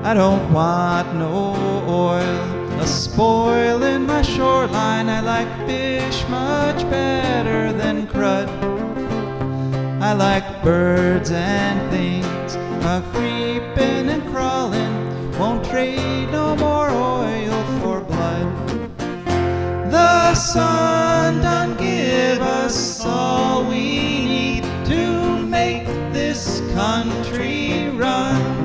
I don't want no oil, a spoil in my shoreline. I like fish much better than crud. I like birds and things, a-creeping and crawling. Won't trade no more oil for blood. The sun done give us all we need to make this country run.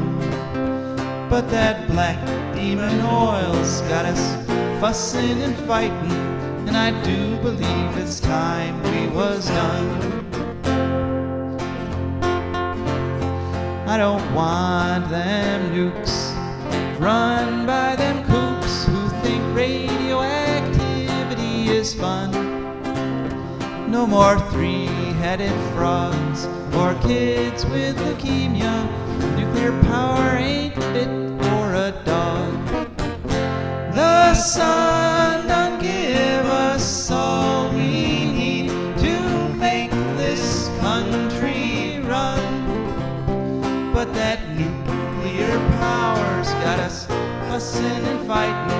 But that black demon oil's got us fussing and fighting, and I do believe it's time we was done. I don't want them nukes run by them kooks who think radioactivity is fun. No more three-headed frogs or kids with leukemia. Nuclear power ain't fit for a dog. The sun done give us all we need to make this country run. But that nuclear power's got us fussing and fighting,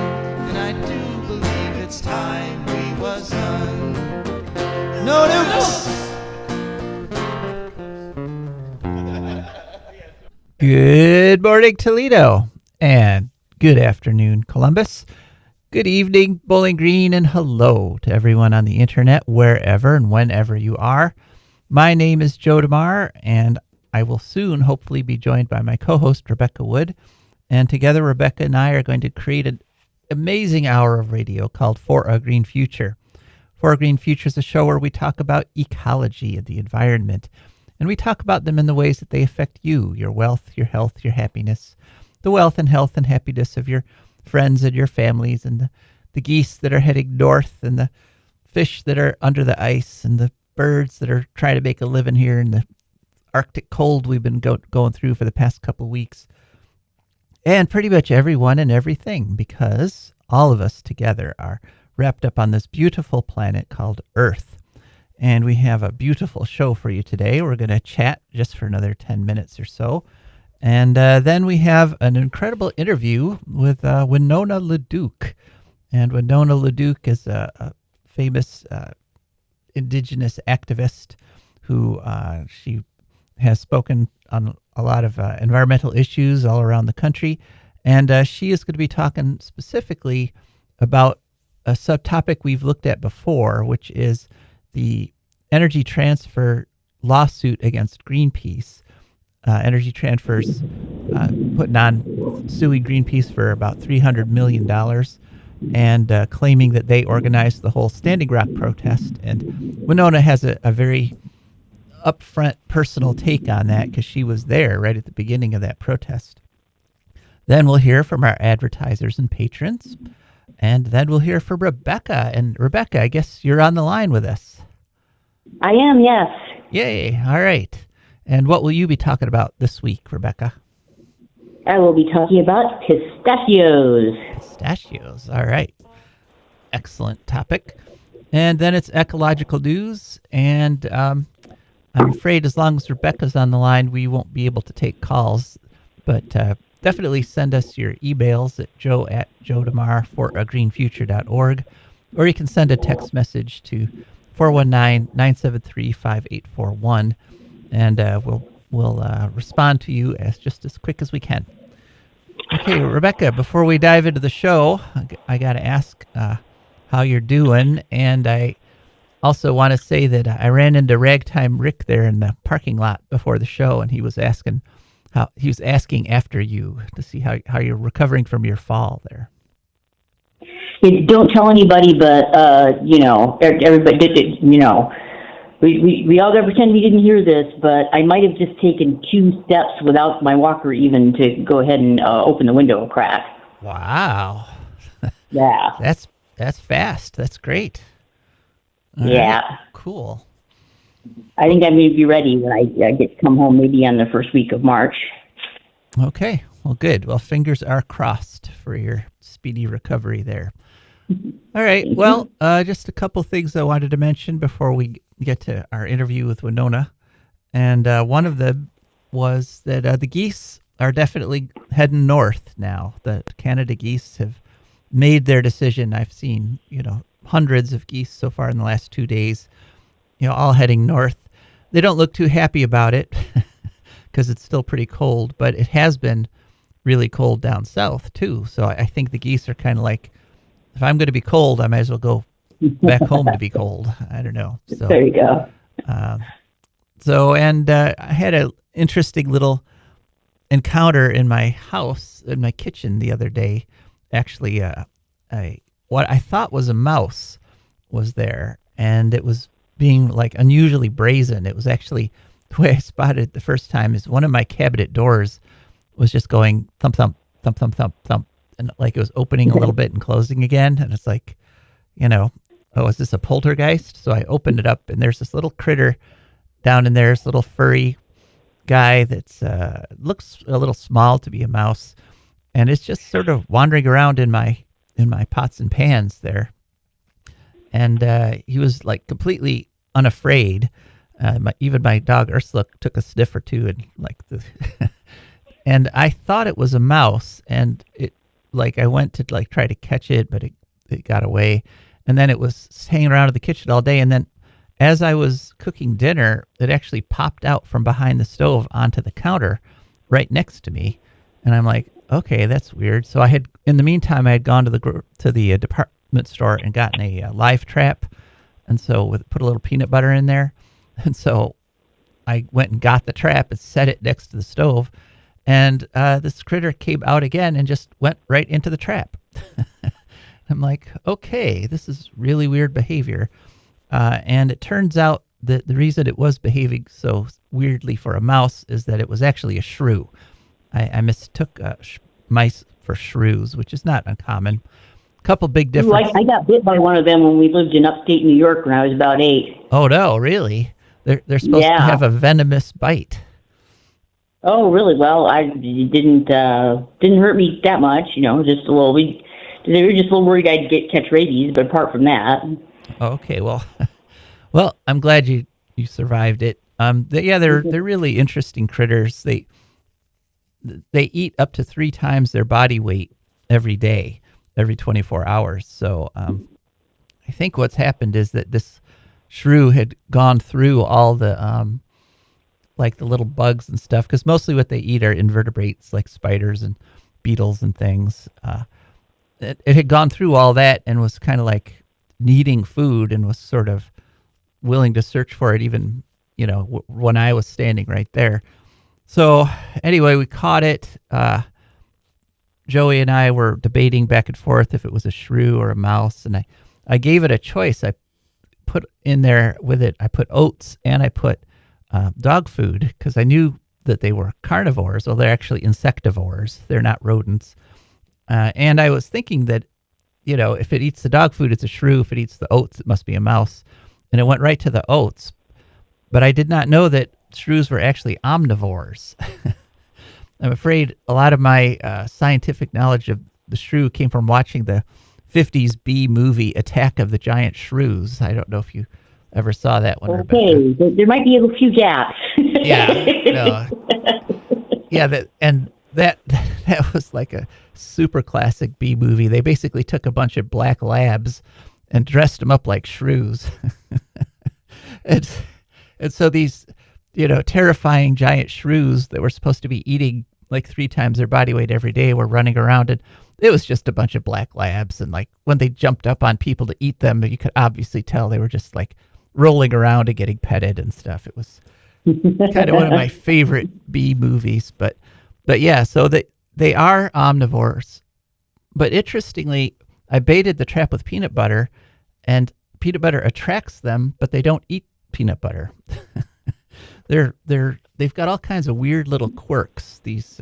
and I do believe it's time we was done. No nukes! Good morning, Toledo, and good afternoon, Columbus. Good evening, Bowling Green, and hello to everyone on the internet, wherever and whenever you are. My name is Joe DeMare, and I will soon hopefully be joined by my co-host, Rebecca Wood. And together, Rebecca and I are going to create an amazing hour of radio called For a Green Future. For a Green Future is a show where we talk about ecology and the environment. And we talk about them in the ways that they affect you, your wealth, your health, your happiness, the wealth and health and happiness of your friends and your families, and the geese that are heading north, and the fish that are under the ice, and the birds that are trying to make a living here in the Arctic cold we've been going through for the past couple of weeks. And pretty much everyone and everything, because all of us together are wrapped up on this beautiful planet called Earth. And we have a beautiful show for you today. We're going to chat just for another 10 minutes or so. And then we have an incredible interview with Winona LaDuke. And Winona LaDuke is a famous indigenous activist who she has spoken on a lot of environmental issues all around the country. And she is going to be talking specifically about a subtopic we've looked at before, which is the energy transfer lawsuit against Greenpeace. Energy Transfer's suing Greenpeace for about $300 million and claiming that they organized the whole Standing Rock protest. And Winona has a very upfront personal take on that because she was there right at the beginning of that protest. Then we'll hear from our advertisers and patrons. And then we'll hear from Rebecca. And Rebecca, I guess you're on the line with us. I am, yes. Yay. All right. And what will you be talking about this week, Rebecca? I will be talking about pistachios. Pistachios. All right. Excellent topic. And then it's ecological news. And I'm afraid as long as Rebecca's on the line, we won't be able to take calls. But definitely send us your emails at joe@joedemare.org, or you can send a text message to 419-973-5841, and we'll respond to you as quick as we can. Okay, Rebecca, before we dive into the show, I got to ask how you're doing, and I also want to say that I ran into Ragtime Rick there in the parking lot before the show, and he was asking after you to see how you're recovering from your fall there. Don't tell anybody, but everybody did. We all gotta pretend we didn't hear this, but I might have just taken 2 steps without my walker even to go ahead and open the window a crack. Wow. Yeah. That's fast. That's great. All yeah. Right. Cool. I think I'm going to be ready when I get to come home, maybe on the first week of March. Okay. Well, good. Well, fingers are crossed for your speedy recovery there. All right. Well, just a couple things I wanted to mention before we get to our interview with Winona. And one of them was that the geese are definitely heading north now. The Canada geese have made their decision. I've seen, hundreds of geese so far in the last 2 days, all heading north. They don't look too happy about it because it's still pretty cold, but it has been really cold down south too. So I think the geese are kind of like, if I'm going to be cold, I might as well go back home to be cold. I don't know. So There you go. I had an interesting little encounter in my house, in my kitchen the other day. Actually, what I thought was a mouse was there, and it was being like unusually brazen. It was actually, the way I spotted it the first time is one of my cabinet doors was just going thump, thump, thump, thump, thump, thump, and like it was opening a little bit and closing again. And it's like, oh, is this a poltergeist? So I opened it up, and there's this little critter down in there, this little furry guy that's looks a little small to be a mouse, and it's just sort of wandering around in my pots and pans there. And he was like completely unafraid. Even my dog Ursula took a sniff or two, and and I thought it was a mouse, and it I went to try to catch it, but it got away. And then it was hanging around in the kitchen all day, and then as I was cooking dinner, it actually popped out from behind the stove onto the counter right next to me. And I'm like, okay, that's weird. So in the meantime, I had gone to the department store and gotten a live trap. And so put a little peanut butter in there. And so I went and got the trap and set it next to the stove. And this critter came out again and just went right into the trap. I'm like, okay, this is really weird behavior. And it turns out that the reason it was behaving so weirdly for a mouse is that it was actually a shrew. I mistook mice for shrews, which is not uncommon. A couple big differences. I got bit by one of them when we lived in upstate New York when I was about 8. Oh, no, really? They're supposed to have a venomous bite. Oh, really? Well, it didn't hurt me that much, just a little. They were just a little worried I'd catch rabies, but apart from that. Okay, well, I'm glad you survived it. They're really interesting critters. They eat up to 3 times their body weight every day, every 24 hours. So I think what's happened is that this shrew had gone through all the the little bugs and stuff, because mostly what they eat are invertebrates like spiders and beetles and things. It had gone through all that and was kind of like needing food and was sort of willing to search for it even, when I was standing right there. So anyway, we caught it. Joey and I were debating back and forth if it was a shrew or a mouse, and I gave it a choice. I put in there with it, I put oats and I put dog food, because I knew that they were carnivores. Well, they're actually insectivores. They're not rodents. And I was thinking that, if it eats the dog food, it's a shrew. If it eats the oats, it must be a mouse. And it went right to the oats. But I did not know that shrews were actually omnivores. I'm afraid a lot of my scientific knowledge of the shrew came from watching the 50s B movie Attack of the Giant Shrews. I don't know if you ever saw that one, Rebecca. Okay, there might be a few gaps. That was like a super classic B movie. They basically took a bunch of black labs and dressed them up like shrews. and so these, terrifying giant shrews that were supposed to be eating like 3 times their body weight every day were running around, and it was just a bunch of black labs. And like when they jumped up on people to eat them, you could obviously tell they were just like rolling around and getting petted and stuff. It was kind of one of my favorite B movies, but yeah, so they are omnivores. But interestingly, I baited the trap with peanut butter, and peanut butter attracts them, but they don't eat peanut butter. They've got all kinds of weird little quirks, these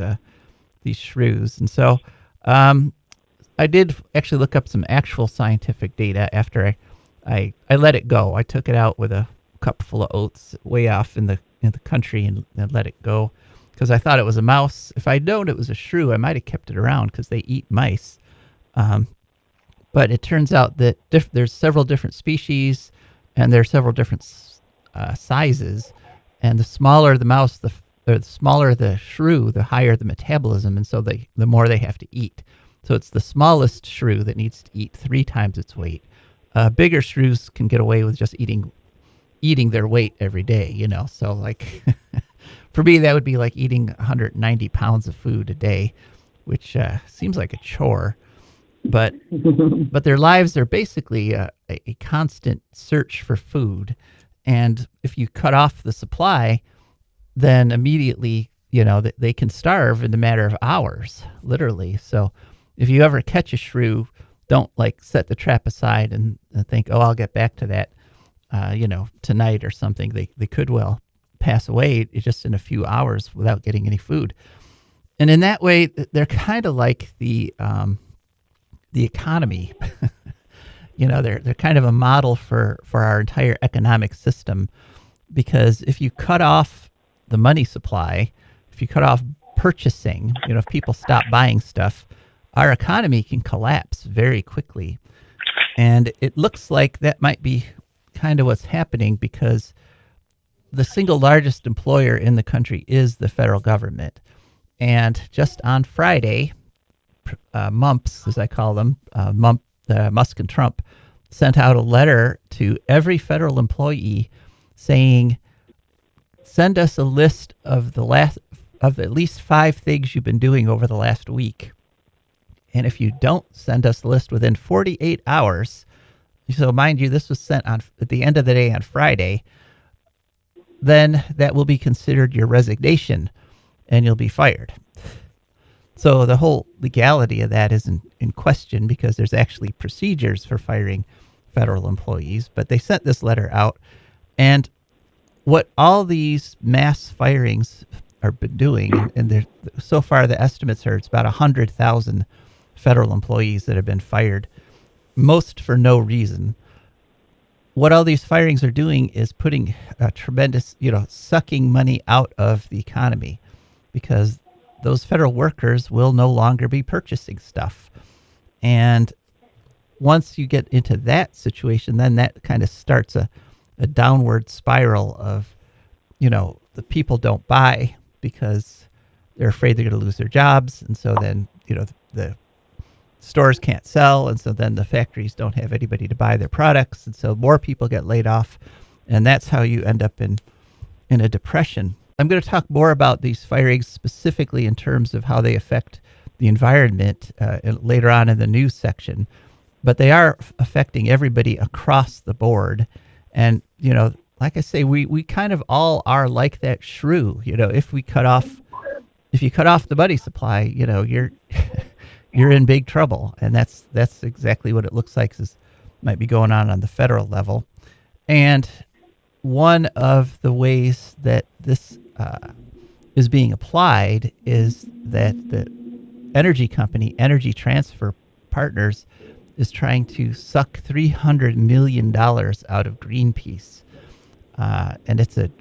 shrews. And so I did actually look up some actual scientific data after I let it go. I took it out with a cup full of oats way off in the country and let it go, because I thought it was a mouse. If I'd known it was a shrew, I might have kept it around, because they eat mice. But it turns out that there's several different species, and there are several different sizes. And the smaller the mouse, or the smaller the shrew, the higher the metabolism, and so the more they have to eat. So it's the smallest shrew that needs to eat 3 times its weight. Bigger shrews can get away with just eating their weight every day, you know. So like for me, that would be like eating 190 pounds of food a day, which seems like a chore. But their lives are basically a constant search for food, and if you cut off the supply, then immediately, you know, they can starve in a matter of hours, literally. So if you ever catch a shrew, don't like set the trap aside and think, oh, I'll get back to that, you know, tonight or something. They could well pass away just in a few hours without getting any food. And in that way, they're kind of like the economy. You know, they're kind of a model for our entire economic system, because if you cut off the money supply, if you cut off purchasing, you know, if people stop buying stuff, our economy can collapse very quickly. And it looks like that might be kind of what's happening, because the single largest employer in the country is the federal government. And just on Friday, Mumps, as I call them, Musk and Trump, sent out a letter to every federal employee saying, send us a list of at least 5 things you've been doing over the last week. And if you don't send us a list within 48 hours, so mind you, this was sent on at the end of the day on Friday, then that will be considered your resignation and you'll be fired. So the whole legality of that isn't in question, because there's actually procedures for firing federal employees. But they sent this letter out, and what all these mass firings are been doing, and so far the estimates are it's about 100,000 federal employees that have been fired, most for no reason. What all these firings are doing is putting a tremendous, you know, sucking money out of the economy, because those federal workers will no longer be purchasing stuff. And once you get into that situation, then that kind of starts a downward spiral of, you know, the people don't buy because they're afraid they're going to lose their jobs. And so then, you know, the stores can't sell. And so then the factories don't have anybody to buy their products. And so more people get laid off. And that's how you end up in a depression. I'm going to talk more about these firings specifically in terms of how they affect the environment later on in the news section. But they are affecting everybody across the board. And, you know, like I say, we kind of all are like that shrew. You know, if you cut off the money supply, you know, you're you're in big trouble. And that's exactly what it looks like might be going on the federal level. And one of the ways that this is being applied is that the energy company, Energy Transfer Partners, is trying to suck $300 million out of Greenpeace. And it's a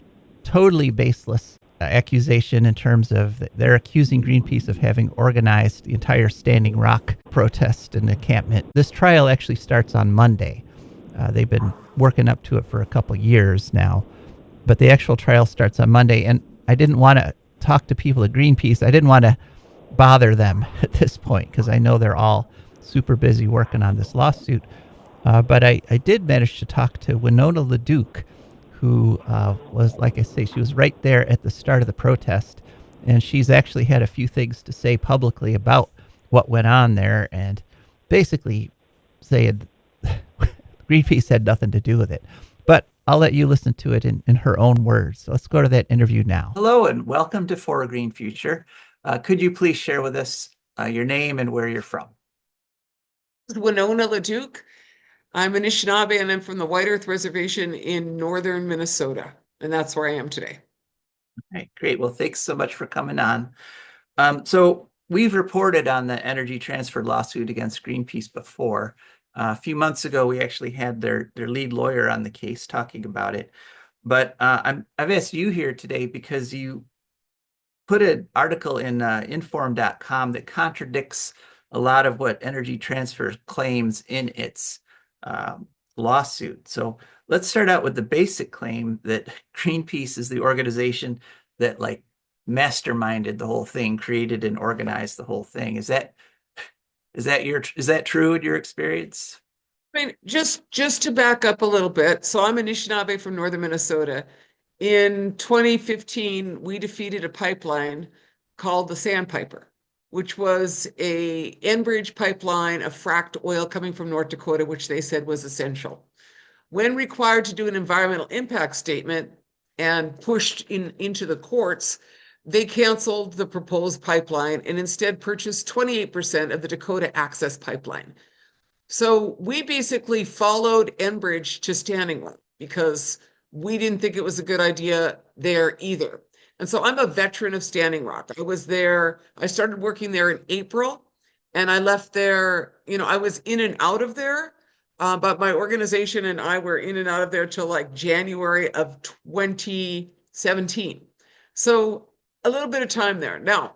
totally baseless accusation in terms of they're accusing Greenpeace of having organized the entire Standing Rock protest and encampment. This trial actually starts on Monday. They've been working up to it for a couple years now, but the actual trial starts on Monday. And I didn't want to talk to people at Greenpeace. I didn't want to bother them at this point, because I know they're all super busy working on this lawsuit. But I did manage to talk to Winona LaDuke, who was, like I say, she was right there at the start of the protest. And she's actually had a few things to say publicly about what went on there, and basically saying Greenpeace had nothing to do with it. But I'll let you listen to it in her own words. So let's go to that interview now. Hello, and welcome to For a Green Future. Could you please share with us your name and where you're from? Winona LaDuke. I'm an Anishinaabe, and I'm from the White Earth Reservation in northern Minnesota, and that's where I am today. All right, great. Well, thanks so much for coming on. So we've reported on the energy transfer lawsuit against Greenpeace before. A few months ago, we actually had their lead lawyer on the case talking about it. But I've asked you here today because you put an article in inform.com that contradicts a lot of what Energy Transfer claims in its lawsuit. So let's start out with the basic claim that Greenpeace is the organization that like masterminded the whole thing, created and organized the whole thing. Is that true in your experience? I mean, just to back up a little bit. So I'm Anishinaabe from northern Minnesota. In 2015, we defeated a pipeline called the Sandpiper, which was a Enbridge pipeline of fracked oil coming from North Dakota, which they said was essential. When required to do an environmental impact statement and pushed into the courts, they canceled the proposed pipeline and instead purchased 28% of the Dakota Access Pipeline. So we basically followed Enbridge to Standing Rock because we didn't think it was a good idea there either. And so I'm a veteran of Standing Rock. I was there, I started working there in April, and I left there, I was in and out of there, but my organization and I were in and out of there till like January of 2017. So a little bit of time there. Now,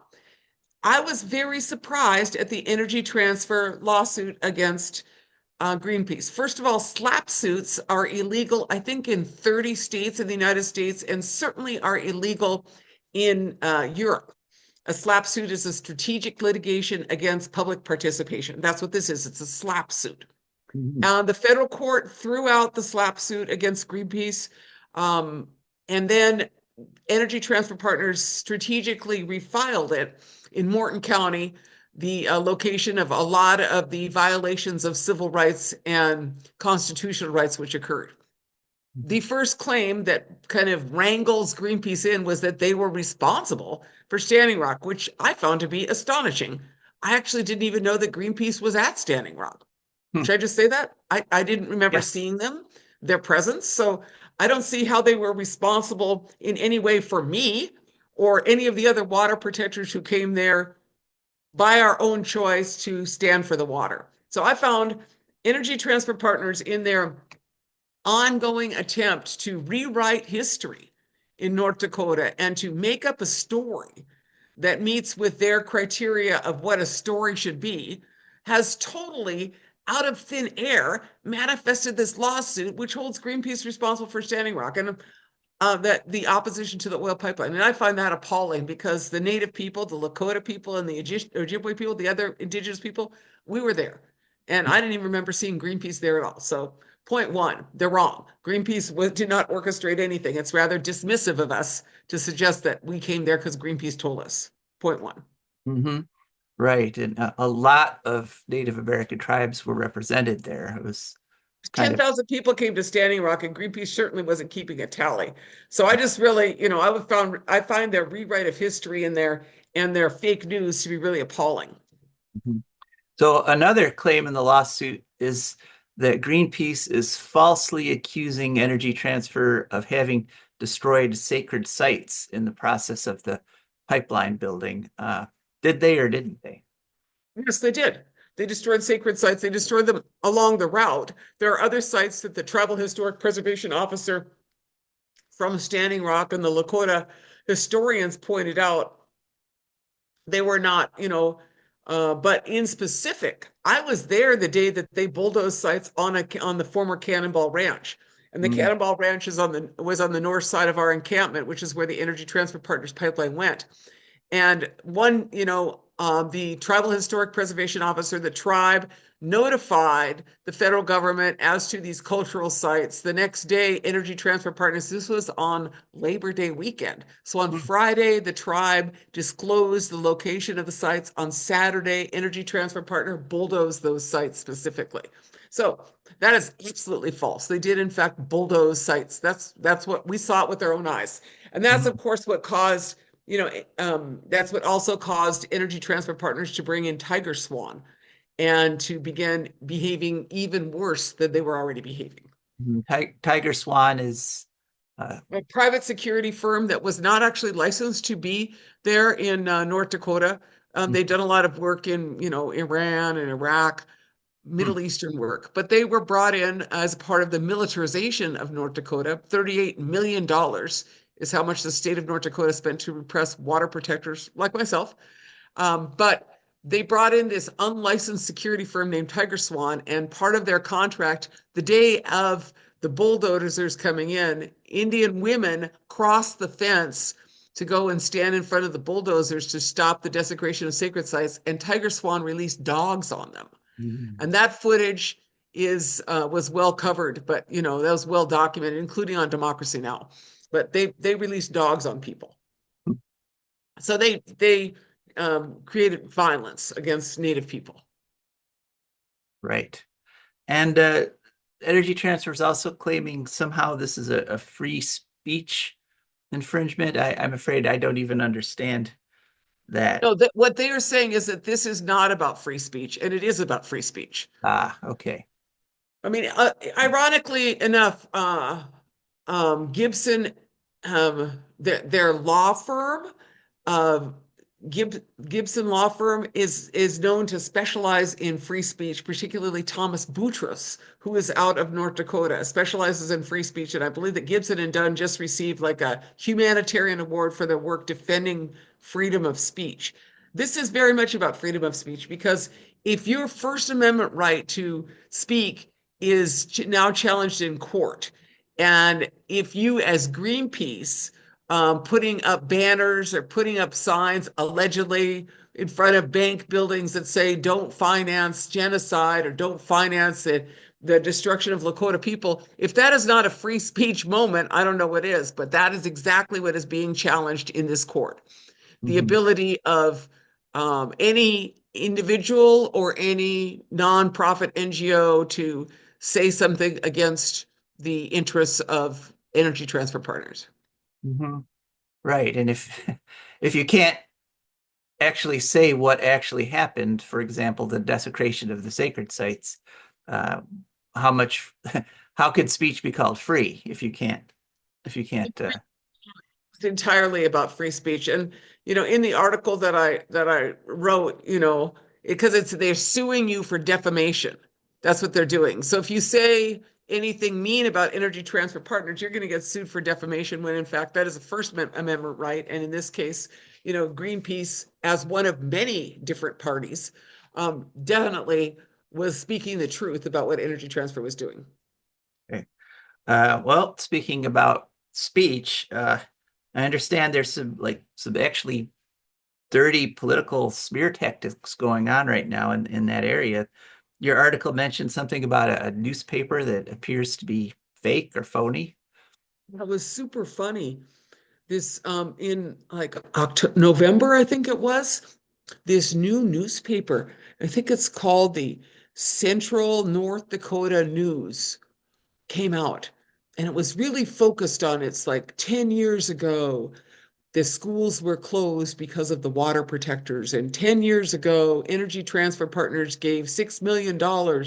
I was very surprised at the Energy Transfer lawsuit against Greenpeace. First of all, SLAPP suits are illegal, I think, in 30 states in the United States, and certainly are illegal in Europe. A SLAPP suit is a strategic litigation against public participation. That's what this is. It's a SLAPP suit. Mhm. The federal court threw out the SLAPP suit against Greenpeace, and then Energy Transfer Partners strategically refiled it in Morton County, the location of a lot of the violations of civil rights and constitutional rights which occurred. The first claim that kind of wrangles Greenpeace in was that they were responsible for Standing Rock, which I found to be astonishing. I actually didn't even know that Greenpeace was at Standing Rock. Hmm. Should I just say that? I didn't remember Yes. seeing them, their presence. So I don't see how they were responsible in any way for me or any of the other water protectors who came there by our own choice to stand for the water. So I found Energy Transfer Partners in their ongoing attempt to rewrite history in North Dakota and to make up a story that meets with their criteria of what a story should be, has totally out of thin air manifested this lawsuit, which holds Greenpeace responsible for Standing Rock and that the opposition to the oil pipeline. And I find that appalling because the Native people, the Lakota people, and the Ojibwe people, the other indigenous people, we were there. And I didn't even remember seeing Greenpeace there at all. So point one, they're wrong. Greenpeace did not orchestrate anything. It's rather dismissive of us to suggest that we came there because Greenpeace told us. Point one. Hmm. Right. And a lot of Native American tribes were represented there. It was kind of, 10,000 people came to Standing Rock, and Greenpeace certainly wasn't keeping a tally. So I just really, I find their rewrite of history and their fake news to be really appalling. Mhm. So another claim in the lawsuit is that Greenpeace is falsely accusing Energy Transfer of having destroyed sacred sites in the process of the pipeline building. Did they or didn't they? Yes, they did. They destroyed sacred sites. They destroyed them along the route. There are other sites that the Tribal Historic Preservation Officer from Standing Rock and the Lakota historians pointed out they were not, but in specific, I was there the day that they bulldozed sites on the former Cannonball Ranch. And the Mm. Cannonball Ranch was on the north side of our encampment, which is where the Energy Transfer Partners pipeline went. And the Tribal Historic Preservation Officer, the tribe, notified the federal government as to these cultural sites. The next day, Energy Transfer Partners, this was on Labor Day weekend. So on Friday, the tribe disclosed the location of the sites. On Saturday, Energy Transfer Partner bulldozed those sites specifically. So that is absolutely false. They did, in fact, bulldoze sites. That's what we saw it with our own eyes. And that's, of course, what caused that's what also caused Energy Transfer Partners to bring in Tiger Swan and to begin behaving even worse than they were already behaving. Tiger Swan is A private security firm that was not actually licensed to be there in North Dakota. They'd done a lot of work in, Iran and Iraq, Middle Eastern work, but they were brought in as part of the militarization of North Dakota. $38 million is how much the state of North Dakota spent to repress water protectors like myself. But they brought in this unlicensed security firm named Tiger Swan, and part of their contract, the day of the bulldozers coming in, Indian women crossed the fence to go and stand in front of the bulldozers to stop the desecration of sacred sites, and tiger swan released dogs on them. Mm. And that footage was well covered, but that was well documented, including on Democracy Now. But they released dogs on people. So they created violence against Native people. Right. And Energy Transfer is also claiming somehow this is a free speech infringement. I'm afraid I don't even understand that. No, what they are saying is that this is not about free speech, and it is about free speech. Ah, okay. I mean, ironically enough, Gibson, their law firm, uh, Gibson law firm is known to specialize in free speech, particularly Thomas Boutros, who is out of North Dakota, specializes in free speech. And I believe that Gibson and Dunn just received like a humanitarian award for their work defending freedom of speech. This is very much about freedom of speech, because if your First Amendment right to speak is now challenged in court, and if you, as Greenpeace, putting up banners or putting up signs allegedly in front of bank buildings that say don't finance genocide or don't finance the destruction of Lakota people, if that is not a free speech moment, I don't know what is, but that is exactly what is being challenged in this court. The Mhm. ability of any individual or any nonprofit NGO to say something against the interests of Energy Transfer Partners. Mhm. Right. And if if you can't actually say what actually happened, for example, the desecration of the sacred sites, uh, how much, how could speech be called free if you can't, It's entirely about free speech. And in the article that I wrote, because they're suing you for defamation. That's what they're doing. So if you say anything mean about Energy Transfer Partners, you're going to get sued for defamation, when in fact that is a First Amendment right. And in this case, Greenpeace, as one of many different parties, definitely was speaking the truth about what Energy Transfer was doing. okay. Well, speaking about speech, I understand there's some actually dirty political smear tactics going on right now in that area. Your article mentioned something about a newspaper that appears to be fake or phony. That was super funny. This in like October, November, I think it was, this new newspaper. I think it's called the Central North Dakota News, came out. And it was really focused on, it's like 10 years ago, the schools were closed because of the water protectors. And 10 years ago, Energy Transfer Partners gave $6 million or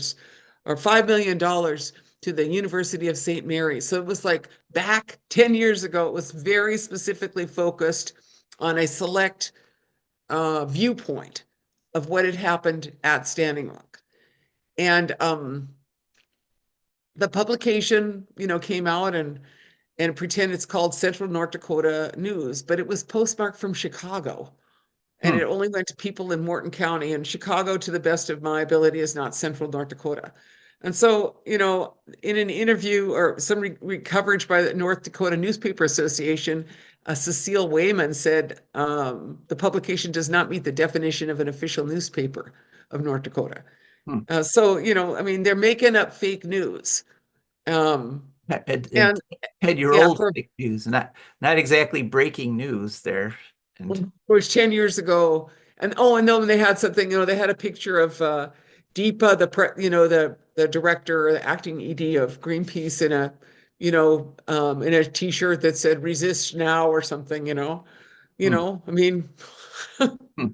$5 million to the University of St. Mary. So it was like back 10 years ago, it was very specifically focused on a select viewpoint of what had happened at Standing Rock. And the publication, came out and pretend it's called Central North Dakota News, but it was postmarked from Chicago. And Hmm. it only went to people in Morton County, and Chicago, to the best of my ability, is not Central North Dakota. And so, in an interview or some coverage by the North Dakota Newspaper Association, Cecile Wayman said the publication does not meet the definition of an official newspaper of North Dakota. Hmm. So, I mean, they're making up fake news. And And had your yeah, old fake news, not exactly breaking news there. And was 10 years ago. And oh, and then they had something, they had a picture of Deepa, the director, the acting ED of Greenpeace, in a t-shirt that said resist now or something. hmm, I mean, hmm,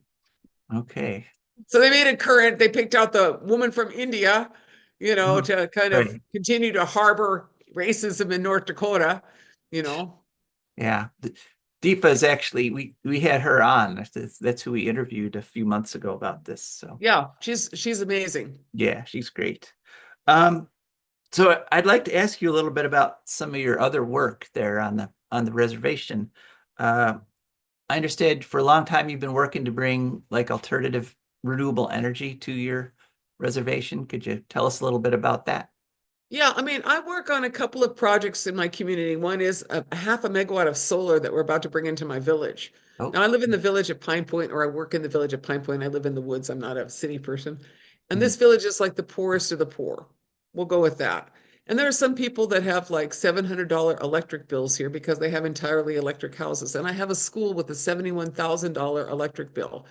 okay. so they made it current. They picked out the woman from India, Mhm. to kind of Right. continue to harbor racism in North Dakota, you know. Yeah. Deepa is actually we had her on. That's who we interviewed a few months ago about this. So Yeah, she's amazing. yeah, she's great. Um, so I'd like to ask you a little bit about some of your other work there on the reservation. Uh, I understand for a long time you've been working to bring like alternative renewable energy to your reservation. Could you tell us a little bit about that? Yeah, I mean, I work on a couple of projects in my community. One is a half a megawatt of solar that we're about to bring into my village. Oh. Now, I live in the village of Pine Point, or I work in the village of Pine Point. I live in the woods. I'm not a city person. And Mhm. this village is like the poorest of the poor. We'll go with that. And there are some people that have like $700 electric bills here because they have entirely electric houses. And I have a school with a $71,000 electric bill.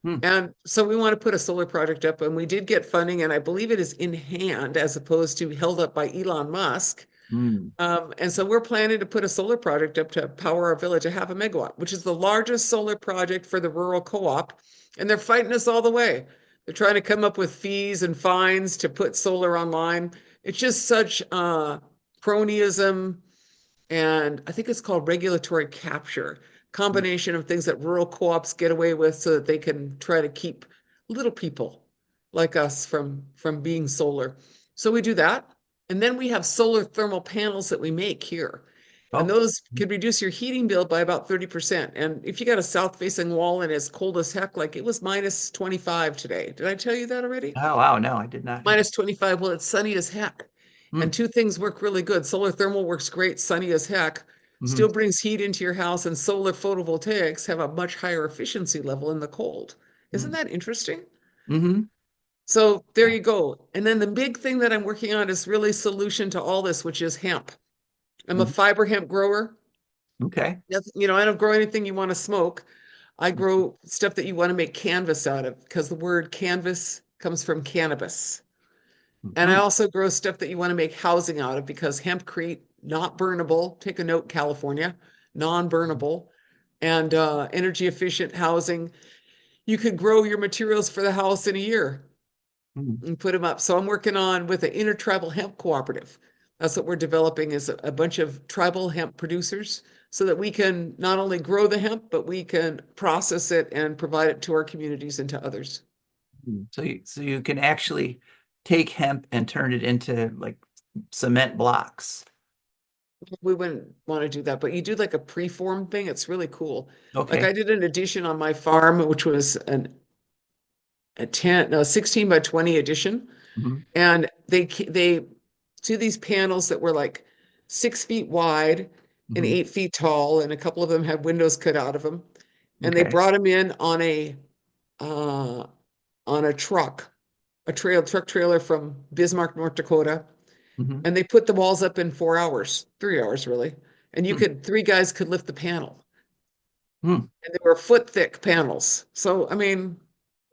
Hmm. And so we want to put a solar project up, and we did get funding, and I believe it is in hand as opposed to held up by Elon Musk. Hmm. And so we're planning to put a solar project up to power our village, a half a megawatt, which is the largest solar project for the rural co-op. And they're fighting us all the way. They're trying to come up with fees and fines to put solar online. It's just such cronyism, and I think it's called regulatory capture, combination of things that rural co-ops get away with so that they can try to keep little people like us from being solar. So we do that. And then we have solar thermal panels that we make here. And Oh. those could reduce your heating bill by about 30%. And if you got a south facing wall and it's cold as heck, like it was minus 25 today. Did I tell you that already? Oh, wow. No, I did not hear. Minus 25. Well, it's sunny as heck. And Hmm. two things work really good. Solar thermal works great, sunny as heck, Hmm. still brings heat into your house, and solar photovoltaics have a much higher efficiency level in the cold. Isn't Hmm. that interesting? Hmm. So there you go. And then the big thing that I'm working on is really solution to all this, which is hemp. I'm a Hmm. fiber hemp grower. Okay. I don't grow anything you want to smoke. I grow stuff that you want to make canvas out of because the word canvas comes from cannabis. And I Hmm. also grow stuff that you want to make housing out of because hempcrete, not burnable. Take a note, California, non-burnable and energy efficient housing. You could grow your materials for the house in a year Hmm. and put them up. So I'm working on with an intertribal hemp cooperative. That's what we're developing is a bunch of tribal hemp producers so that we can not only grow the hemp, but we can process it and provide it to our communities and to others. So you can actually take hemp and turn it into like cement blocks. We wouldn't want to do that, but you do like a preform thing. It's really cool. Like I Okay. did an addition on my farm, which was a 10, no, 16 by 20 addition. Hmm. And they do these panels that were like 6 feet wide and Hmm. 8 feet tall, and a couple of them had windows cut out of them. And they Okay. brought them in uh, on a truck, a truck trailer from Bismarck, North Dakota. Hmm. And they put the walls up in 4 hours, 3 hours really. And three guys could lift the panel. Hmm. And they were foot thick panels. So, I mean,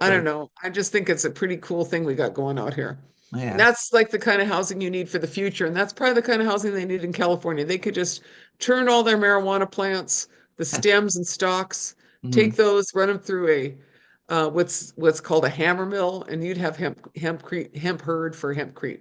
I don't So, know. I just think it's a pretty cool thing we got going out here. And yeah. that's like the kind of housing you need for the future. And that's probably the kind of housing they need in California. They could just turn all their marijuana plants, the stems and stalks, Hmm. take those, run them through what's called a hammer mill, and you'd have hemp herd for hempcrete.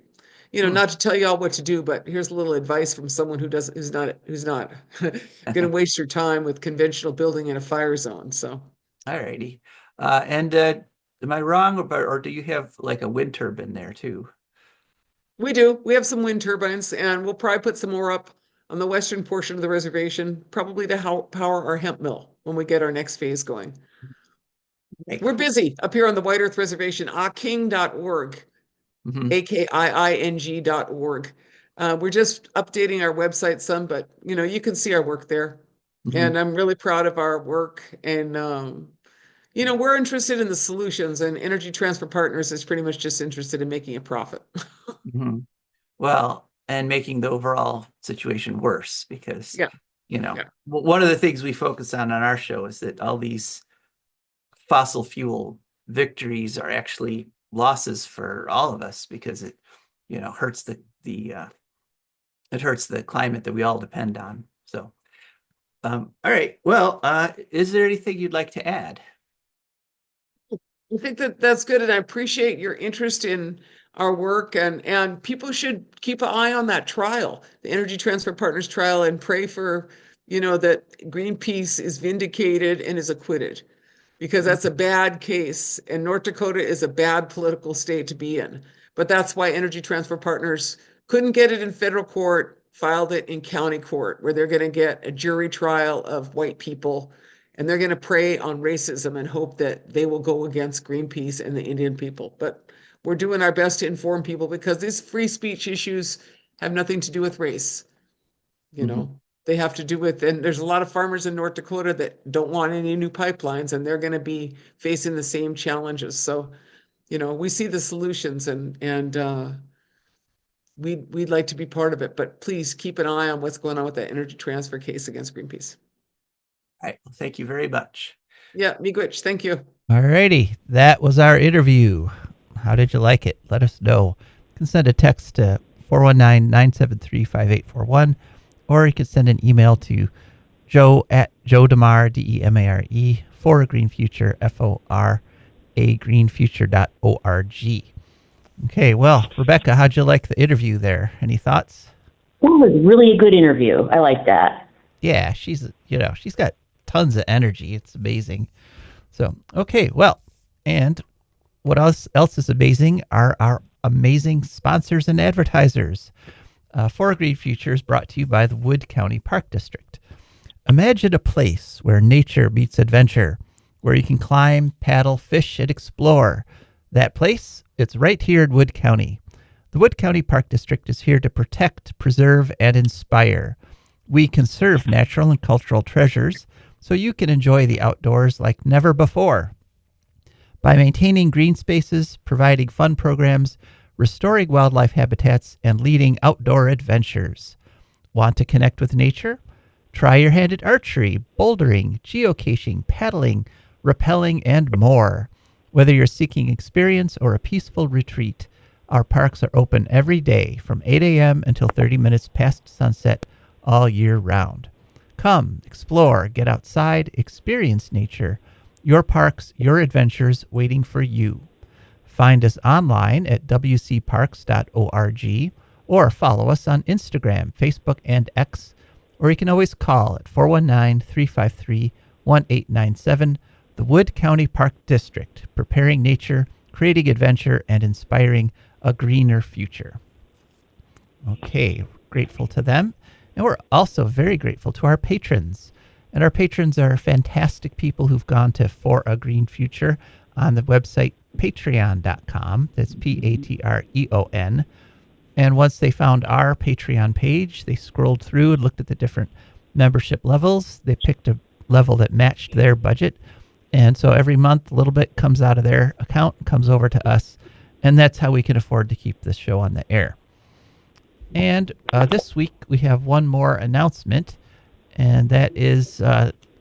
Hmm. Not to tell y'all what to do, but here's a little advice from someone who's not going to waste your time with conventional building in a fire zone. So All righty. And am I wrong about, or do you have like a wind turbine there too? we do. We have some wind turbines, and we'll probably put some more up on the western portion of the reservation, probably to power our hemp mill when we get our next phase going. Right. We're busy up here on the White Earth Reservation, aking.org, Hmm. AKIING.org. We're just updating our website some, but you can see our work there. Hmm. And I'm really proud of our work. And we're interested in the solutions, and Energy Transfer Partners is pretty much just interested in making a profit. Hmm. Well, and making the overall situation worse because, Yeah, yeah. one of the things we focus on our show is that all these fossil fuel victories are actually losses for all of us because it, hurts it hurts the climate that we all depend on. So, all right. Well, is there anything you'd like to add? I think that that's good, and I appreciate your interest in our work. And people should keep an eye on that trial, the Energy Transfer Partners trial, and pray for that Greenpeace is vindicated and is acquitted, because that's a bad case, and North Dakota is a bad political state to be in. But that's why Energy Transfer Partners couldn't get it in federal court, filed it in county court, where they're going to get a jury trial of white people, and they're going to prey on racism and hope that they will go against Greenpeace and the Indian people. But we're doing our best to inform people, because these free speech issues have nothing to do with race. You know, they have to do with, and there's a lot of farmers in North Dakota that don't want any new pipelines, and they're going to be facing the same challenges. So, we see the solutions, and we'd like to be part of it, but please keep an eye on what's going on with that Energy Transfer case against Greenpeace. All right. Well, thank you very much. Yeah, miigwech. Thank you. All righty. That was our interview. How did you like it? Let us know. You can send a text to 419-973-5841, or you can send an email to Joe at Joe DeMare, DEMARE, for a Green Future, FORA, greenfuture.org. Okay, well, Rebecca, how'd you like the interview there? Any thoughts? That was really a good interview. I like that. Yeah, she's got tons of energy. It's amazing. So, okay, well, and what else is amazing are our amazing sponsors and advertisers. For a Green Future is brought to you by the Wood County Park District. Imagine a place where nature meets adventure, where you can climb, paddle, fish, and explore. That place, it's right here in Wood County. The Wood County Park District is here to protect, preserve, and inspire. We conserve natural and cultural treasures so you can enjoy the outdoors like never before. By maintaining green spaces, providing fun programs, restoring wildlife habitats, and leading outdoor adventures. Want to connect with nature? Try your hand at archery, bouldering, geocaching, paddling, rappelling, and more. Whether you're seeking experience or a peaceful retreat, our parks are open every day from 8 a.m. until 30 minutes past sunset all year round. Come, explore, get outside, experience nature. Your parks, your adventures waiting for you. Find us online at wcparks.org or follow us on Instagram, Facebook, and X, or you can always call at 419-353-1897. The Wood County Park District, preparing nature, creating adventure, and inspiring a greener future. Okay, grateful to them. And we're also very grateful to our patrons. And our patrons are fantastic people who've gone to For a Green Future on the website patreon.com. That's Patreon. And once they found our Patreon page, they scrolled through and looked at the different membership levels. They picked a level that matched their budget. And so every month, a little bit comes out of their account, comes over to us. And that's how we can afford to keep this show on the air. And this week, we have one more announcement. And that is,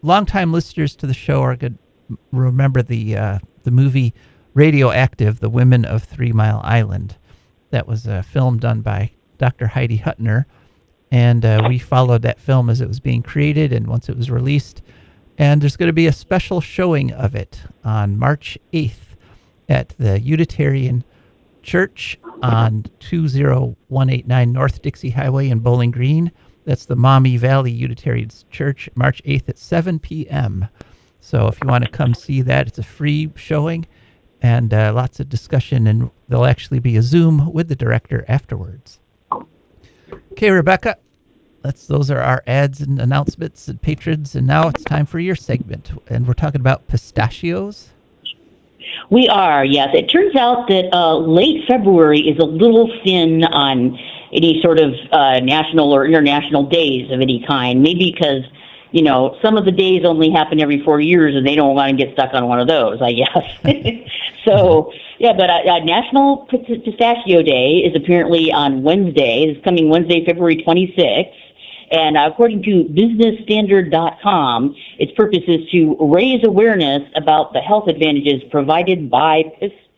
longtime listeners to the show are going to remember the movie Radioactive, The Women of 3 Mile Island. That was a film done by Dr. Heidi Huttner. And we followed that film as it was being created and once it was released. And there's going to be a special showing of it on March 8th at the Unitarian Church on 20189 North Dixie Highway in Bowling Green. That's the Maumee Valley Unitarian Church, March 8th at 7 p.m. So if you want to come see that, it's a free showing and lots of discussion, and there'll actually be a Zoom with the director afterwards. Okay, Rebecca, those are our ads and announcements and patrons, and now it's time for your segment, and we're talking about pistachios. We are, yes. It turns out that late February is a little thin on any sort of national or international days of any kind. Maybe because, some of the days only happen every 4 years and they don't want to get stuck on one of those, I guess. So, yeah, but National Pistachio Day is apparently on Wednesday. It's coming Wednesday, February 26th. And according to businessstandard.com, its purpose is to raise awareness about the health advantages provided by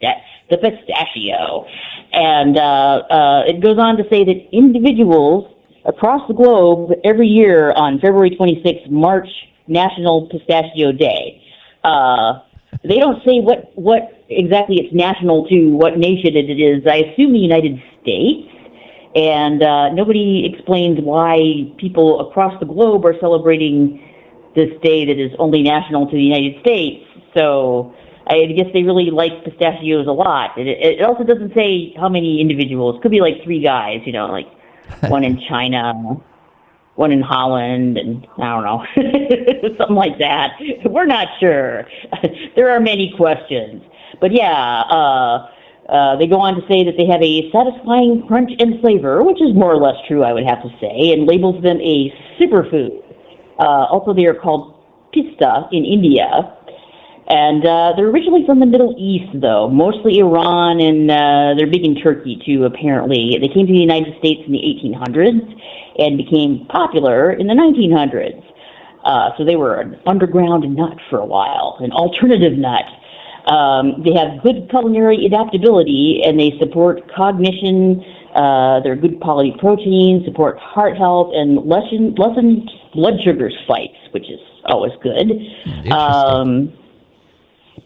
the pistachio. And it goes on to say that individuals across the globe every year on February 26th march National Pistachio Day. They don't say what exactly it's national to, what nation it is. I assume the United States. And nobody explains why people across the globe are celebrating this day that is only national to the United States. So I guess they really like pistachios a lot. It also doesn't say how many individuals. Could be like 3 guys, like one in China, one in Holland, and I don't know, something like that. We're not sure. There are many questions. But yeah, They go on to say that they have a satisfying crunch and flavor, which is more or less true, I would have to say, and labels them a superfood. Also, they are called pista in India. And they're originally from the Middle East, though, mostly Iran, and they're big in Turkey, too, apparently. They came to the United States in the 1800s and became popular in the 1900s. So they were an underground nut for a while, an alternative nut. They have good culinary adaptability, and they support cognition. They're good quality protein, support heart health, and lessen blood sugar spikes, which is always good. Interesting.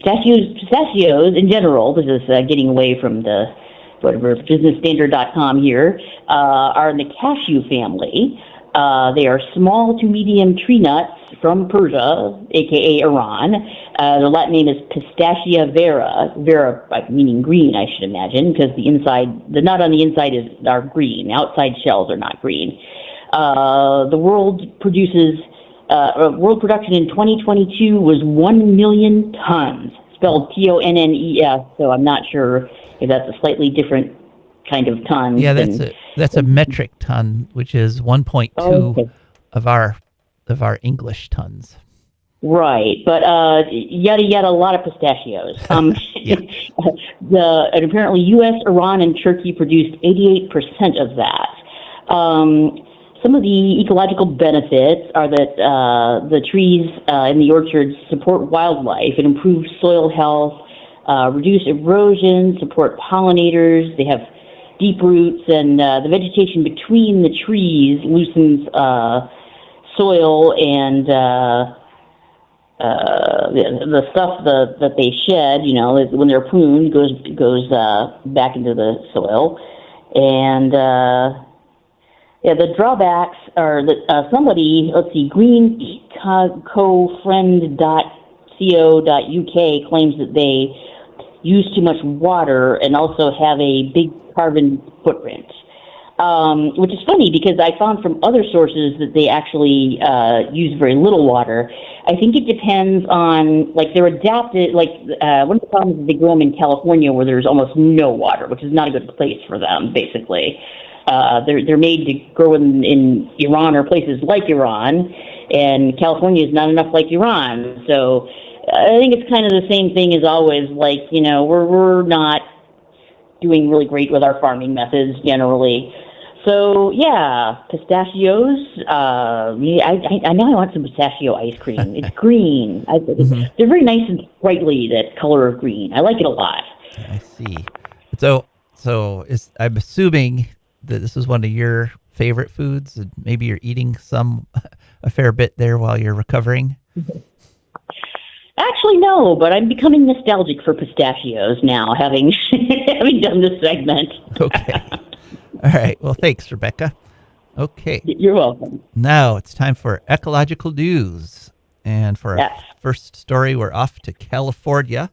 Pistachios in general, this is getting away from the whatever businessstandard.com here, are in the cashew family. They are small to medium tree nuts from Persia, aka Iran. Their Latin name is Pistachia vera, meaning green, I should imagine, because the nut on the inside are green. The outside shells are not green. The world production in 2022 was 1 million tons, spelled TONNES, so I'm not sure if that's a slightly different kind of ton. Yeah, that's a metric ton, which is 1.2 of our English tons. Right, but yada, a lot of pistachios. Yeah. And apparently U.S., Iran, and Turkey produced 88% of that. Some of the ecological benefits are that the trees in the orchards support wildlife and improve soil health, reduce erosion, support pollinators. They have deep roots, and the vegetation between the trees loosens soil, and the stuff that they shed, when they're pruned, goes back into the soil. And the drawbacks are that greenecofriend.co.uk claims that they use too much water and also have a big carbon footprint. Which is funny because I found from other sources that they actually use very little water. I think it depends on, they're adapted, one of the problems is they grow them in California where there's almost no water, which is not a good place for them, basically. They're made to grow in Iran or places like Iran, and California is not enough like Iran. So I think it's kind of the same thing as always. We're not doing really great with our farming methods generally. So yeah, pistachios. I know I want some pistachio ice cream. It's green. They're very nice and sprightly. That color of green. I like it a lot. I see. So I'm assuming that this is one of your favorite foods, and maybe you're eating a fair bit there while you're recovering. Actually, no, but I'm becoming nostalgic for pistachios now, having done this segment. Okay. All right. Well, thanks, Rebecca. Okay. You're welcome. Now it's time for ecological news. And for our first story, we're off to California.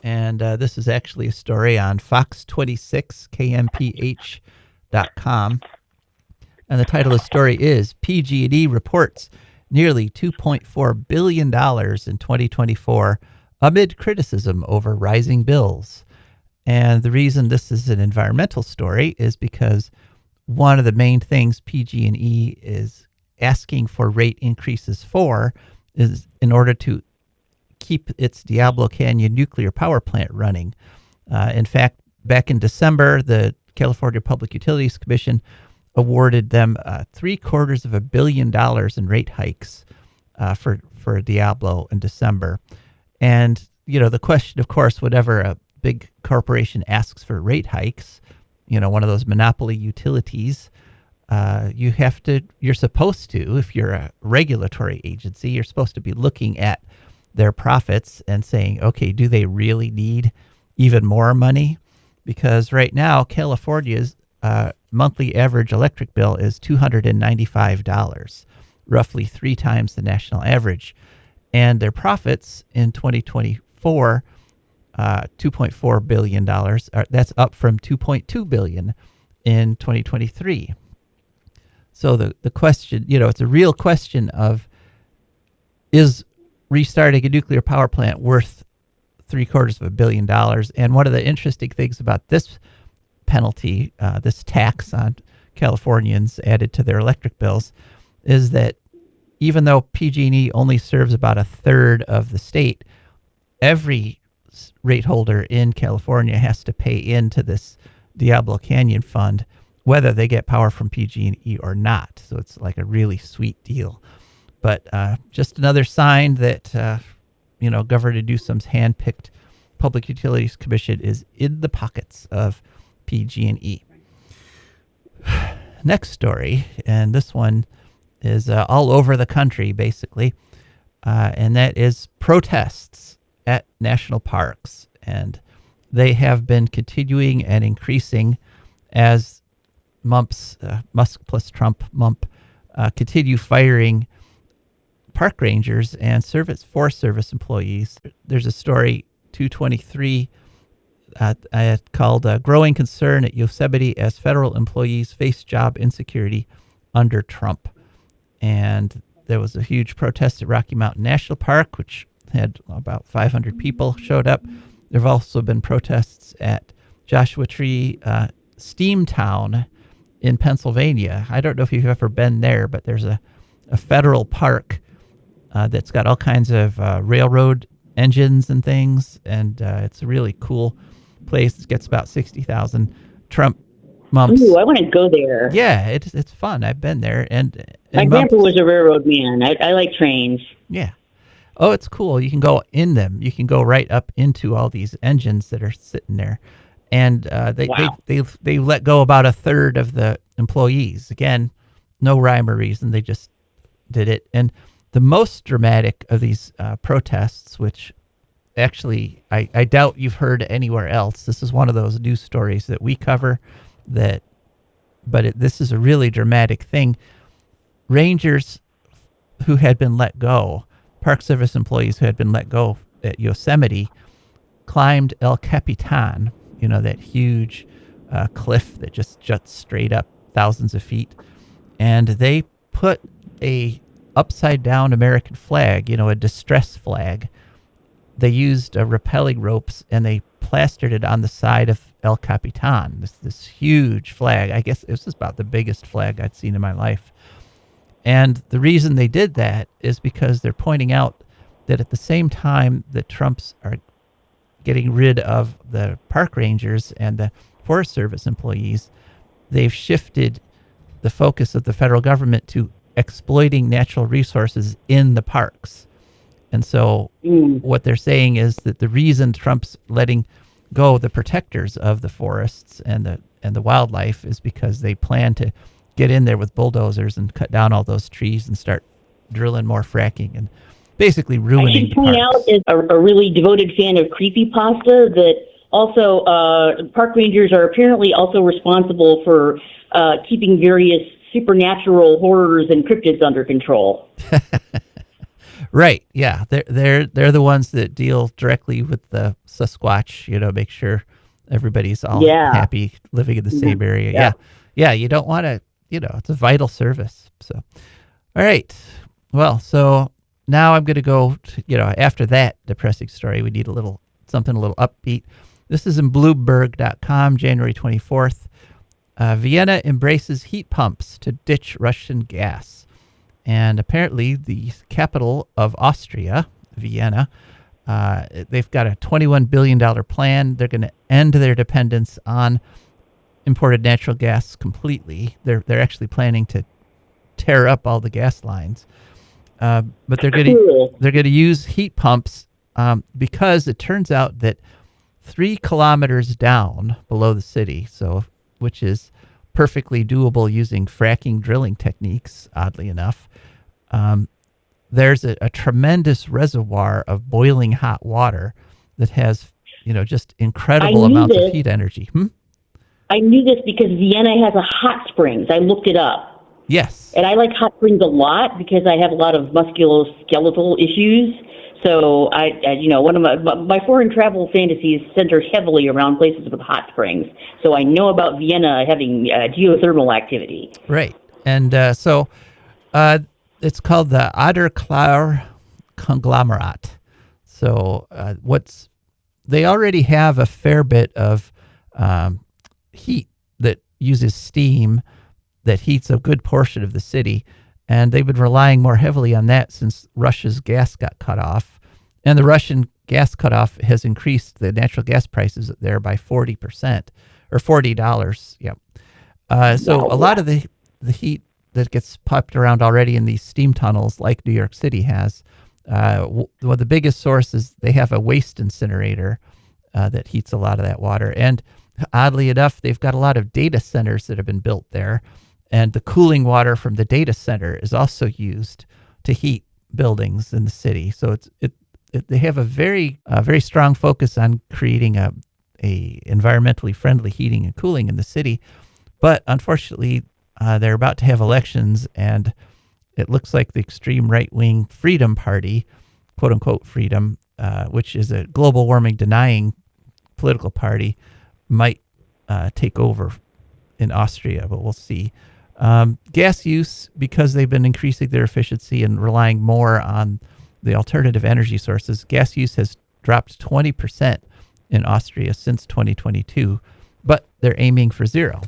And this is actually a story on Fox 26, KMPH.com. And the title of the story is PG&E reports nearly $2.4 billion in 2024 amid criticism over rising bills. And the reason this is an environmental story is because one of the main things PG&E is asking for rate increases for is in order to keep its Diablo Canyon nuclear power plant running. In fact, back in December, the California Public Utilities Commission awarded them $750 million in rate hikes for Diablo in December. And, the question, of course, whenever a big corporation asks for rate hikes, one of those monopoly utilities, you're supposed to, if you're a regulatory agency, you're supposed to be looking at their profits and saying, okay, do they really need even more money? Because right now, California's monthly average electric bill is $295, roughly 3 times the national average. And their profits in 2024, $2.4 billion, that's up from $2.2 billion in 2023. So the question, it's a real question of, is restarting a nuclear power plant worth $750 million. And one of the interesting things about this penalty, this tax on Californians added to their electric bills, is that even though PG&E only serves about a third of the state, every rate holder in California has to pay into this Diablo Canyon fund, whether they get power from PG&E or not. So it's like a really sweet deal. But just another sign that, Governor Newsom's hand-picked Public Utilities Commission is in the pockets of PG&E. Next story, and this one is all over the country, basically, and that is protests at national parks. And they have been continuing and increasing as Musk plus Trump MUMP continue firing park rangers and Forest Service employees. There's a story, 223, called Growing Concern at Yosemite as Federal Employees Face Job Insecurity Under Trump. And there was a huge protest at Rocky Mountain National Park, which had about 500 people showed up. There have also been protests at Joshua Tree Steamtown in Pennsylvania. I don't know if you've ever been there, but there's a federal park that's got all kinds of railroad engines and things, and it's a really cool place. It gets about 60,000 Trump mumps. Ooh, I want to go there. Yeah, it's fun. I've been there, and My grandpa was a railroad man. I like trains. Yeah. Oh, it's cool. You can go in them. You can go right up into all these engines that are sitting there, and they let go about a third of the employees. Again, no rhyme or reason. They just did it. And the most dramatic of these protests, which actually I doubt you've heard anywhere else. This is one of those news stories that we cover. This is a really dramatic thing. Rangers who had been let go, Park Service employees who had been let go at Yosemite, climbed El Capitan, that huge cliff that just juts straight up thousands of feet. And they put a upside down American flag, a distress flag. They used rappelling ropes and they plastered it on the side of El Capitan, this huge flag. I guess this is about the biggest flag I'd seen in my life. And the reason they did that is because they're pointing out that at the same time that Trumps are getting rid of the park rangers and the Forest Service employees, they've shifted the focus of the federal government to exploiting natural resources in the parks. And so what they're saying is that the reason Trump's letting go the protectors of the forests and the wildlife is because they plan to get in there with bulldozers and cut down all those trees and start drilling more fracking and basically ruining I should point parks. out is a really devoted fan of creepypasta that also park rangers are apparently also responsible for keeping various supernatural horrors and cryptids under control. Right. Yeah. They're the ones that deal directly with the Sasquatch, make sure everybody's all happy living in the same area. Yeah. You don't want to, it's a vital service. So, all right. Well, so now I'm going to go to, after that depressing story, we need something a little upbeat. This is in Bloomberg.com, January 24th. Vienna embraces heat pumps to ditch Russian gas. And apparently the capital of Austria, Vienna, they've got a $21 billion plan. They're going to end their dependence on imported natural gas completely. They're actually planning to tear up all the gas lines. But they're going to use heat pumps because it turns out that 3 kilometers down below the city, which is perfectly doable using fracking drilling techniques, oddly enough, there's a tremendous reservoir of boiling hot water that has, just incredible amounts of heat energy. I knew this because Vienna has a hot springs. I looked it up. Yes. And I like hot springs a lot because I have a lot of musculoskeletal issues. So one of my foreign travel fantasies center heavily around places with hot springs. So I know about Vienna having geothermal activity. Right. And it's called the Adlerklar conglomerate. So what's they already have a fair bit of heat that uses steam that heats a good portion of the city. And they've been relying more heavily on that since Russia's gas got cut off. And the Russian gas cutoff has increased the natural gas prices there by 40% or $40. Yep. So a lot of the heat that gets piped around already in these steam tunnels, like New York City has, well, the biggest source is they have a waste incinerator that heats a lot of that water. And oddly enough, they've got a lot of data centers that have been built there. And the cooling water from the data center is also used to heat buildings in the city. So they have a very strong focus on creating a environmentally friendly heating and cooling in the city. But unfortunately, they're about to have elections, and it looks like the extreme right-wing Freedom Party, quote unquote freedom, which is a global warming denying political party, might take over in Austria, but we'll see. Gas use, because they've been increasing their efficiency and relying more on the alternative energy sources, gas use has dropped 20% in Austria since 2022, but they're aiming for zero.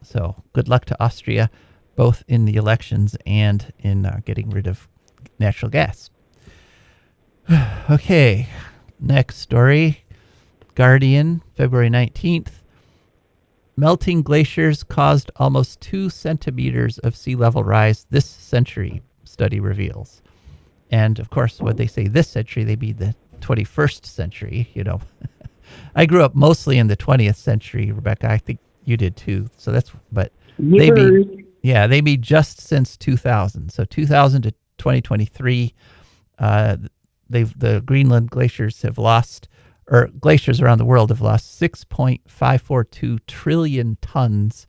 So good luck to Austria, both in the elections and in getting rid of natural gas. Okay, next story. Guardian, February 19th. Melting glaciers caused almost 2 centimeters of sea level rise this century, study reveals. And of course, when they say this century, they mean the 21st century. You know, I grew up mostly in the 20th century, Rebecca. I think you did too. So but they mean just since 2000. So 2000 to 2023, the Greenland glaciers have lost, or glaciers around the world have lost 6.542 trillion tons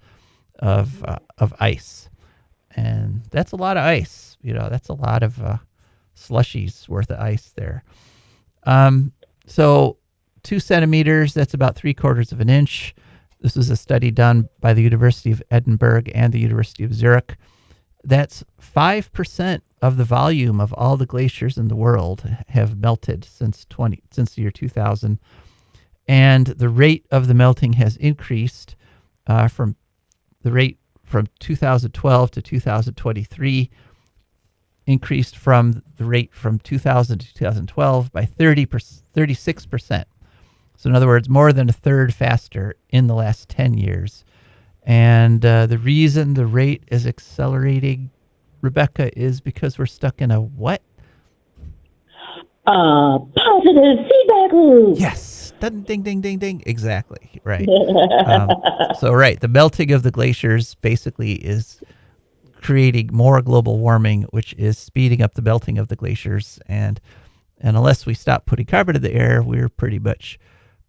of ice. And that's a lot of ice. You know, that's a lot of slushies worth of ice there. So 2 centimeters, that's about 3/4 of an inch. This was a study done by the University of Edinburgh and the University of Zurich. That's 5% of the volume of all the glaciers in the world have melted since the year 2000. And the rate of the melting has increased from 2012 to 2023, increased from the rate from 2000 to 2012 by 36%. So in other words, more than a third faster in the last 10 years. And the reason the rate is accelerating, Rebecca, is because we're stuck in a what? Positive feedback loop. Yes. Ding, ding, ding, ding, ding. Exactly. Right. The melting of the glaciers basically is creating more global warming, which is speeding up the melting of the glaciers. And unless we stop putting carbon in the air, we're pretty much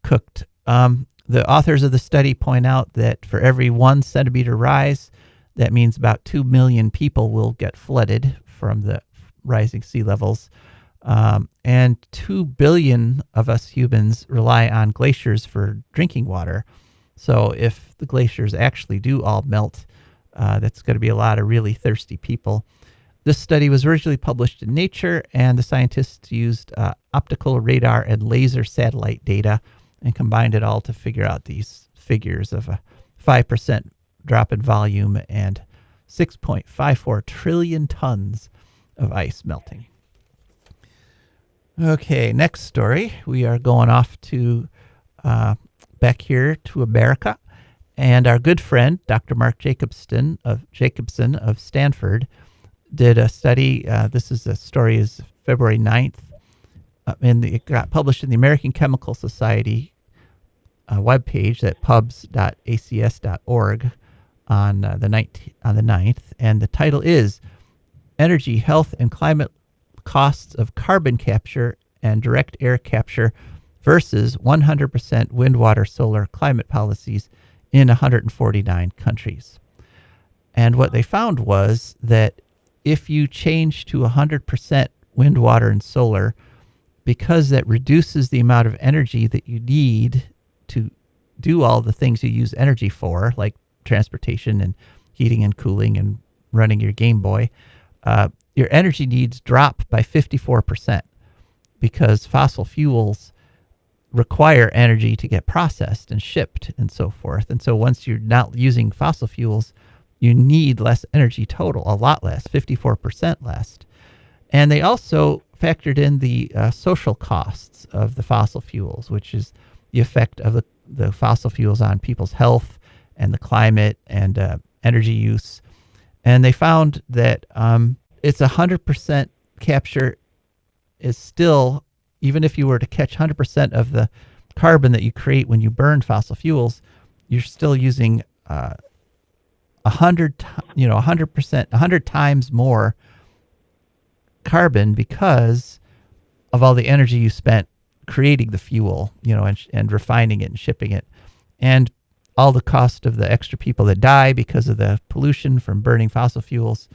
cooked. The authors of the study point out that for every 1 centimeter rise, that means about 2 million people will get flooded from the rising sea levels. And 2 billion of us humans rely on glaciers for drinking water. So if the glaciers actually do all melt, that's going to be a lot of really thirsty people. This study was originally published in Nature, and the scientists used optical radar and laser satellite data and combined it all to figure out these figures of a 5% drop in volume and 6.54 trillion tons of ice melting. Okay, next story. We are going off to back here to America, and our good friend, Dr. Mark Jacobson of Stanford, did a study. This is a story is February 9th. And it got published in the American Chemical Society webpage at pubs.acs.org on the 9th. And the title is Energy, Health, and Climate Costs of Carbon Capture and Direct Air Capture versus 100% Wind, Water, Solar Climate Policies in 149 countries. And what they found was that if you change to 100% wind, water, and solar, because that reduces the amount of energy that you need to do all the things you use energy for, like transportation and heating and cooling and running your Game Boy, your energy needs drop by 54%, because fossil fuels require energy to get processed and shipped and so forth. And so once you're not using fossil fuels, you need less energy total, a lot less, 54% less. And they also factored in the social costs of the fossil fuels, which is the effect of the fossil fuels on people's health and the climate and energy use. And they found that it's 100% capture is still, even if you were to catch 100% of the carbon that you create when you burn fossil fuels, you're still using 100 times more carbon because of all the energy you spent creating the fuel, and refining it and shipping it, and all the cost of the extra people that die because of the pollution from burning fossil fuels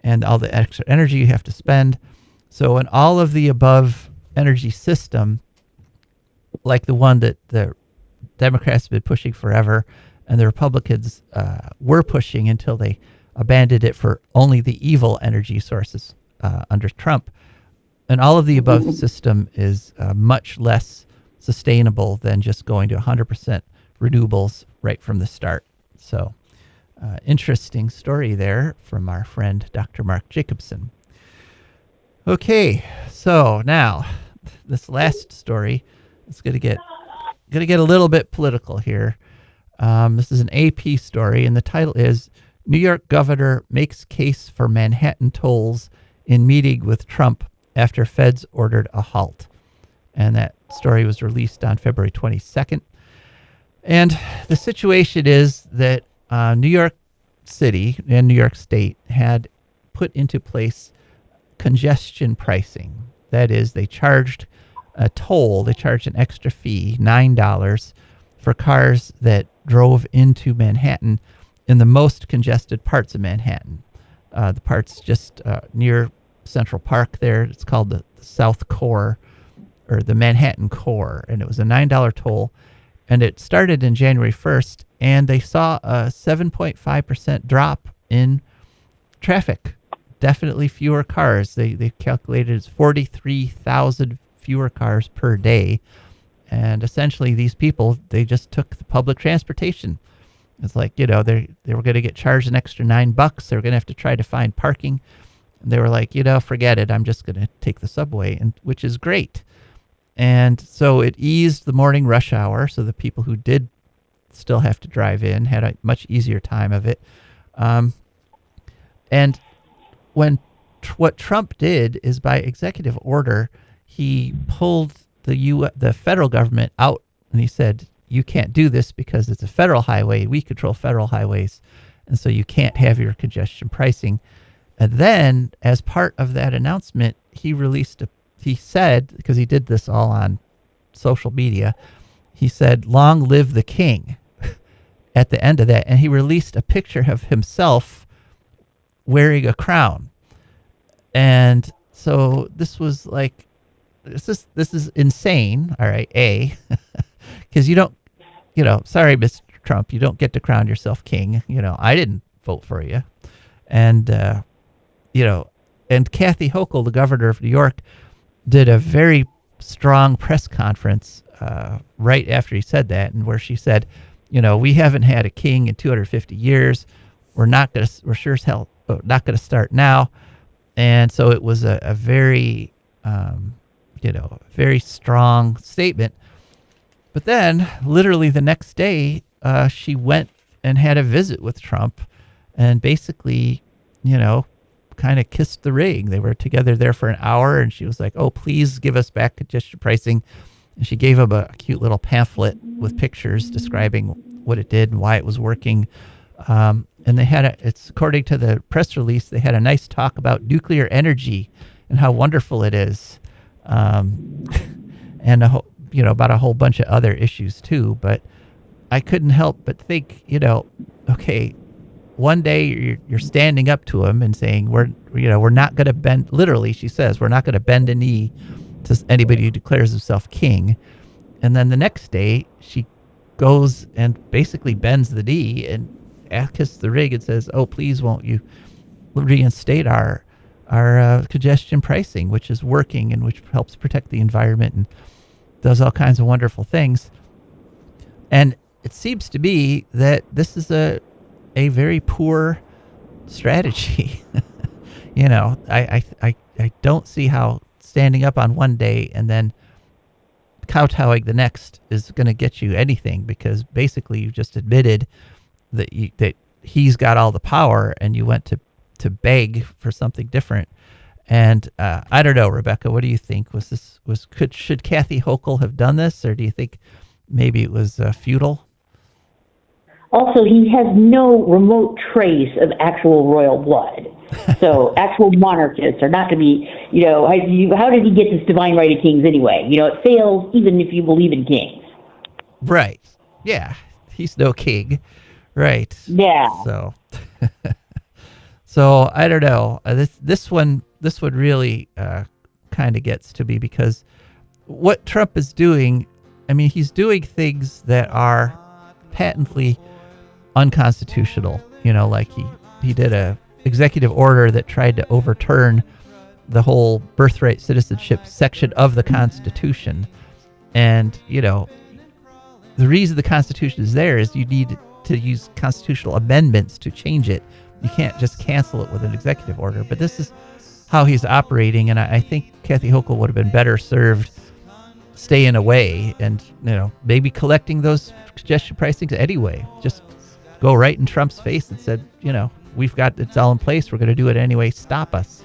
and all the extra energy you have to spend. So in all of the above energy system, like the one that the Democrats have been pushing forever and the Republicans were pushing until they abandoned it for only the evil energy sources under Trump, and all of the above system is much less sustainable than just going to 100% renewables right from the start. So interesting story there from our friend Dr. Mark Jacobson. Okay, so now this last story is going to get a little bit political here. This is an AP story, and the title is New York Governor Makes Case for Manhattan Tolls in Meeting with Trump After Feds Ordered a Halt. And that story was released on February 22nd. And the situation is that New York City and New York State had put into place congestion pricing. That is, they charged a toll, they charged an extra fee, $9, for cars that drove into Manhattan in the most congested parts of Manhattan. The parts just near Central Park there, it's called the South Core, or the Manhattan Core, and it was a $9 toll. And it started in January 1st, and they saw a 7.5% drop in traffic. Definitely fewer cars. They calculated it's 43,000 fewer cars per day. And essentially these people, they just took the public transportation. It's like, they were going to get charged an extra $9. They were going to have to try to find parking. And they were like, forget it. I'm just going to take the subway, and which is great. And so it eased the morning rush hour, so the people who did still have to drive in had a much easier time of it. And what Trump did is, by executive order, he pulled the federal government out, and he said, you can't do this because it's a federal highway. We control federal highways, and so you can't have your congestion pricing. And then, as part of that announcement, he said, because he did this all on social media, he said, long live the king at the end of that. And he released a picture of himself wearing a crown. And so this was like, this is insane. All right. Because you don't, sorry, Mr. Trump, you don't get to crown yourself king. I didn't vote for you. And, and Kathy Hochul, the governor of New York, did a very strong press conference right after he said that, and where she said, we haven't had a king in 250 years. We're sure as hell not going to start now. And so it was a very, very strong statement. But then, literally the next day, she went and had a visit with Trump, and basically, kind of kissed the ring. They were together there for an hour, and she was like, oh, please give us back congestion pricing. And she gave him a cute little pamphlet with pictures describing what it did and why it was working. And they had it's according to the press release, they had a nice talk about nuclear energy and how wonderful it is. And about a whole bunch of other issues too. But I couldn't help but think, okay, one day you're standing up to him and saying, we're not going to bend, literally, she says, we're not going to bend a knee to anybody who declares himself king. And then the next day she goes and basically bends the knee and kisses the ring and says, oh, please won't you reinstate our congestion pricing, which is working and which helps protect the environment. And does all kinds of wonderful things. And it seems to be that this is a very poor strategy. I don't see how standing up on one day and then kowtowing the next is going to get you anything, because basically you just admitted that he's got all the power and you went to beg for something different. And I don't know, Rebecca, what do you think? Should Kathy Hochul have done this, or do you think maybe it was futile? Also, he has no remote trace of actual royal blood. So actual monarchists are not going to be, how did he get this divine right of kings anyway? It fails even if you believe in kings. Right. Yeah. He's no king. Right. Yeah. So I don't know. This one really kind of gets to me, because what Trump is doing, he's doing things that are patently unconstitutional. Like he did a executive order that tried to overturn the whole birthright citizenship section of the Constitution. And, the reason the Constitution is there is you need to use constitutional amendments to change it. You can't just cancel it with an executive order. But this is how he's operating, and I think Kathy Hochul would have been better served staying away and, maybe collecting those congestion pricings anyway. Just go right in Trump's face and said, we've got, it's all in place. We're going to do it anyway. Stop us.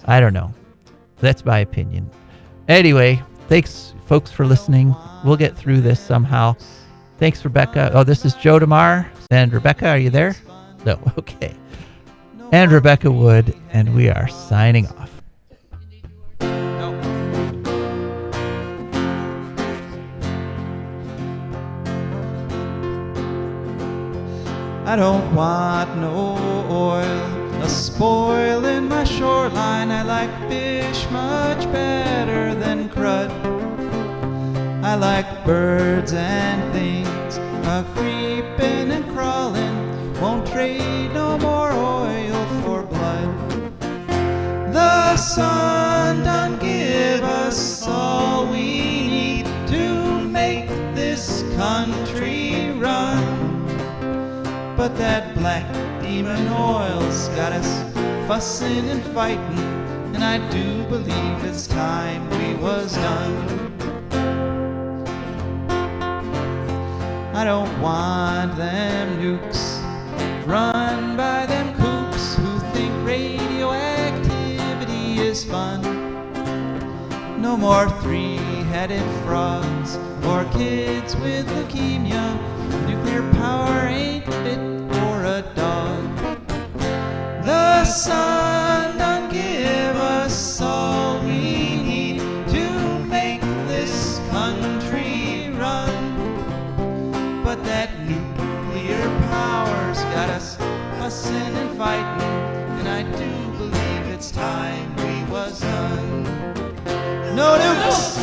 I don't know. That's my opinion. Anyway, thanks, folks, for listening. We'll get through this somehow. Thanks, Rebecca. Oh, this is Joe DeMare. And Rebecca, are you there? No. Okay. And Rebecca Wood, and we are signing off. I don't want no oil, a spoil in my shoreline. I like fish much better than crud. I like birds and things a creeping and crawling. Won't trade no more oil for blood. The sun done give us all we need to make this country run. But that black demon oil's got us fussing and fighting, and I do believe it's time we was done. I don't want them nukes run by them kooks who think radioactivity is fun. No more three-headed frogs or kids with leukemia. Nuclear power ain't fit for a dog. The sun done give us all we need to make this country run. But that nuclear power's got us fussing and fighting, and I do believe it's time we was done. No nukes!